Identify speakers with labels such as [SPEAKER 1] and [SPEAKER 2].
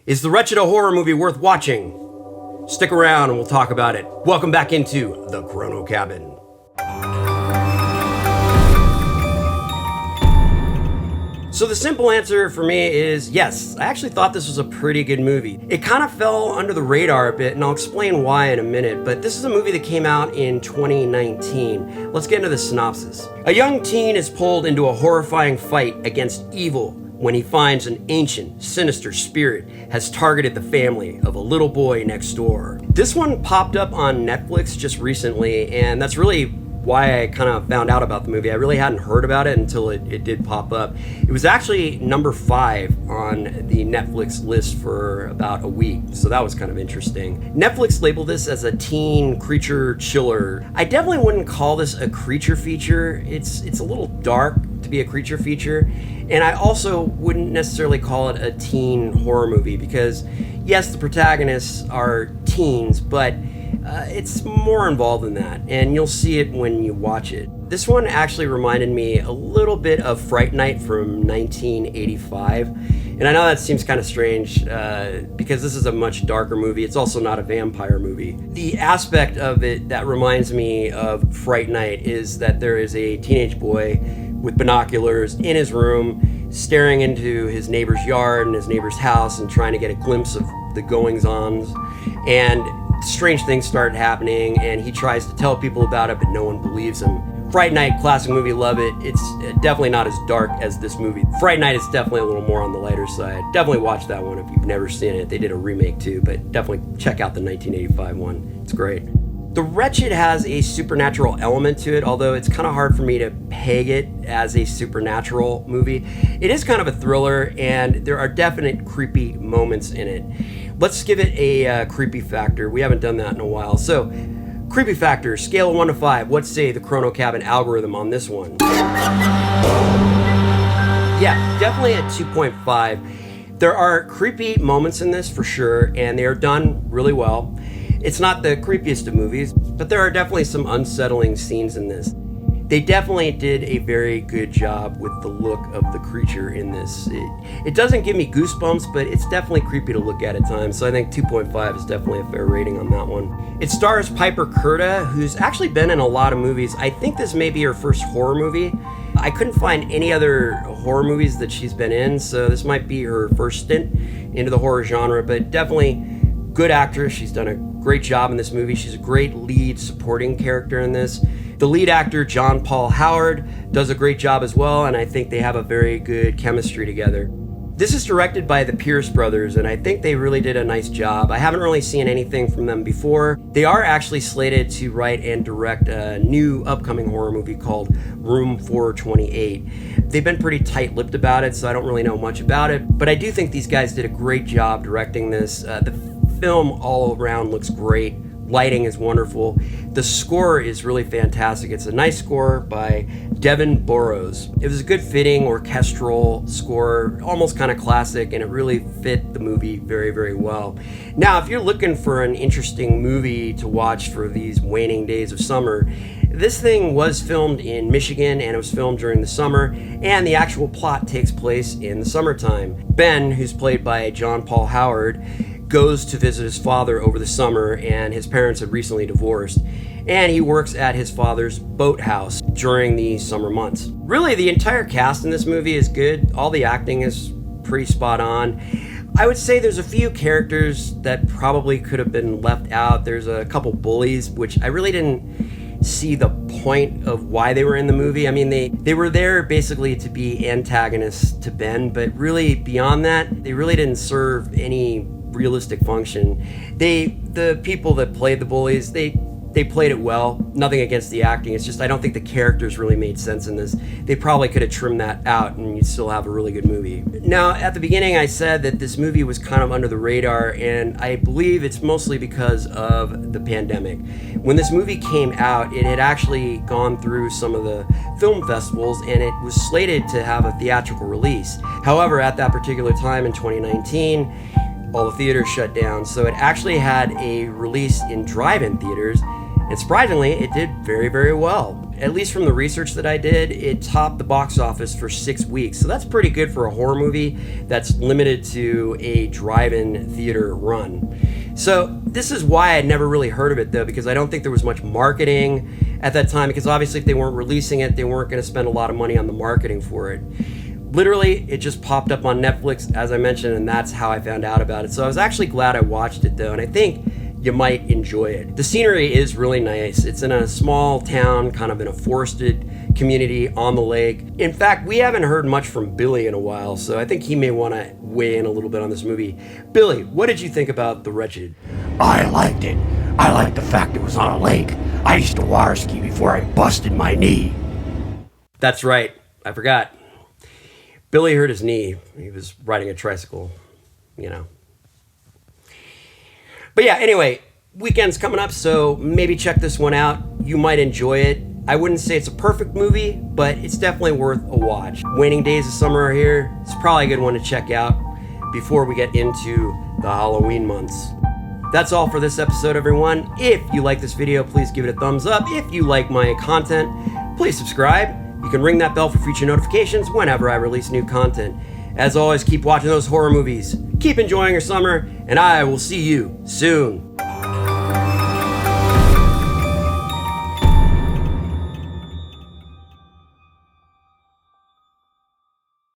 [SPEAKER 1] Is The Wretched a horror movie worth watching? Stick around and we'll talk about it. Welcome back into the Chrono Cabin. So the simple answer for me is yes, I actually thought this was a pretty good movie. It kind of fell under the radar a bit, and I'll explain why in a minute, but this is a movie that came out in 2019. Let's get into the synopsis. A young teen is pulled into a horrifying fight against evil when he finds an ancient, sinister spirit has targeted the family of a little boy next door. This one popped up on Netflix just recently, and that's really why I kind of found out about the movie. I really hadn't heard about it until it did pop up. It was actually number 5 on the Netflix list for about a week, so that was kind of interesting. Netflix labeled this as a teen creature chiller. I definitely wouldn't call this a creature feature. It's a little dark to be a creature feature, and I also wouldn't necessarily call it a teen horror movie because, yes, the protagonists are teens, but it's more involved than that, and you'll see it when you watch it. This one actually reminded me a little bit of Fright Night from 1985, and I know that seems kind of strange because this is a much darker movie. It's also not a vampire movie. The aspect of it that reminds me of Fright Night is that there is a teenage boy with binoculars in his room staring into his neighbor's yard and his neighbor's house and trying to get a glimpse of the goings-ons, and strange things start happening, and he tries to tell people about it, but no one believes him. Fright Night, classic movie, love it. It's definitely not as dark as this movie. Fright Night is definitely a little more on the lighter side. Definitely watch that one if you've never seen it. They did a remake too, but definitely check out the 1985 one. It's great. The Wretched has a supernatural element to it, although it's kind of hard for me to peg it as a supernatural movie. It is kind of a thriller, and there are definite creepy moments in it. Let's give it a creepy factor. We haven't done that in a while. So, creepy factor, scale of 1 to 5. What's, say, the Chrono Cabin algorithm on this one? Yeah, definitely at 2.5. There are creepy moments in this for sure, and they are done really well. It's not the creepiest of movies, but there are definitely some unsettling scenes in this. They definitely did a very good job with the look of the creature in this. It doesn't give me goosebumps, but it's definitely creepy to look at times, so I think 2.5 is definitely a fair rating on that one. It stars Piper Curda, who's actually been in a lot of movies. I think this may be her first horror movie. I couldn't find any other horror movies that she's been in, so this might be her first stint into the horror genre, but definitely good actress. She's done a great job in this movie. She's a great lead supporting character in this. The lead actor, John-Paul does a great job as well, and I think they have a very good chemistry together. This is directed by the Pierce brothers, and I think they really did a nice job. I haven't really seen anything from them before. They are actually slated to write and direct a new upcoming horror movie called Room 428. They've been pretty tight-lipped about it, so I don't really know much about it, but I do think these guys did a great job directing this. The film all around looks great. Lighting is wonderful. The score is really fantastic. It's a nice score by Devin Burrows. It was a good fitting orchestral score, almost kind of classic, and it really fit the movie very, very well. Now, if you're looking for an interesting movie to watch for these waning days of summer, this thing was filmed in Michigan, and it was filmed during the summer, and the actual plot takes place in the summertime. Ben, who's played by John-Paul goes to visit his father over the summer, and his parents had recently divorced, and he works at his father's boathouse during the summer months. Really, the entire cast in this movie is good. All the acting is pretty spot on. I would say there's a few characters that probably could have been left out. There's a couple bullies, which I really didn't see the point of why they were in the movie. I mean, they were there basically to be antagonists to Ben, but really beyond that, they really didn't serve any realistic function. The people that played the bullies, they played it well. Nothing against the acting. It's just I don't think the characters really made sense in this. They probably could have trimmed that out and you'd still have a really good movie. Now, at the beginning I said that this movie was kind of under the radar, and I believe it's mostly because of the pandemic. When this movie came out, it had actually gone through some of the film festivals and it was slated to have a theatrical release. However, at that particular time in 2019, all the theaters shut down, so it actually had a release in drive-in theaters, and surprisingly, it did very, very well. at least from the research that I did, it topped the box office for 6 weeks. So that's pretty good for a horror movie that's limited to a drive-in theater run. So this is why I'd never really heard of it, though, because I don't think there was much marketing at that time, because obviously if they weren't releasing it, they weren't going to spend a lot of money on the marketing for it. Literally, it just popped up on Netflix, as I mentioned, and that's how I found out about it. So I was actually glad I watched it, though, and I think you might enjoy it. The scenery is really nice. It's in a small town, kind of in a forested community on the lake. In fact, we haven't heard much from Billy in a while, so I think he may want to weigh in a little bit on this movie. Billy, what did you think about The Wretched?
[SPEAKER 2] I liked it. I liked the fact it was on a lake. I used to water ski before I busted my knee.
[SPEAKER 1] That's right. I forgot. Billy hurt his knee. He was riding a tricycle, you know. But yeah, anyway, weekend's coming up, so maybe check this one out. You might enjoy it. I wouldn't say it's a perfect movie, but it's definitely worth a watch. Waning days of summer are here. It's probably a good one to check out before we get into the Halloween months. That's all for this episode, everyone. If you like this video, please give it a thumbs up. If you like my content, please subscribe. You can ring that bell for future notifications whenever I release new content. As always, keep watching those horror movies. Keep enjoying your summer, and I will see you soon.